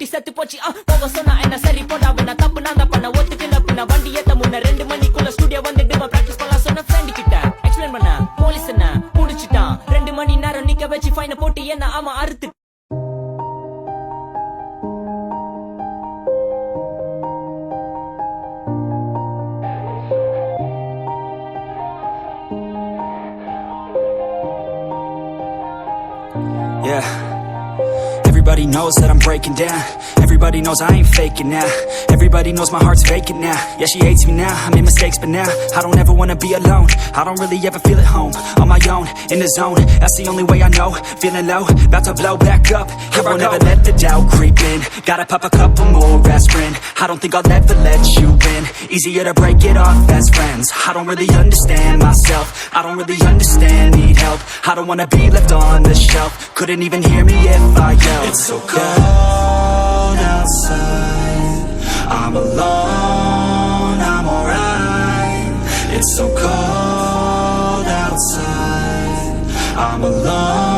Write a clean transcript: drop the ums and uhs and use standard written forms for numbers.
ஊட்டி செத்து போச்சு போக சொன்னா என்ன சரி போடா வேணா தப்பு நான் தான் பண்ண ஒத்துக்கல பின்ன வண்டி ஏத்த முன்ன 2 மணிக்குள்ள ஸ்டுடியோ வந்துட்டு பிராக்டிஸ் பண்ணலாம் சொன்ன ஃப்ரெண்ட் கிட்ட எக்ஸ்பிளைன் பண்ண போலீஸ் என்ன புடிச்சிட்டான் 2 மணி நேரம் நிக்க வச்சு ஃபைன போட்டு என்ன ஆமா அறுத்து Yeah. Everybody knows that I'm breaking down. Everybody knows I ain't faking now. Everybody knows my heart's vacant now. Yeah, she hates me now, I made mistakes but now I don't ever wanna be alone. I don't really ever feel at home. On my own, in the zone, that's the only way I know. Feeling low, about to blow back up. Here I won't ever let the doubt creep in. Gotta pop a couple more aspirin. I don't think I'll ever let you in. Easier to break it off as friends. I don't really understand myself. I don't really understand, need help. I don't wanna be left on the shelf. Couldn't even hear me if I yelled. It's so cold outside, I'm alone, I'm alright. It's so cold outside, I'm alone.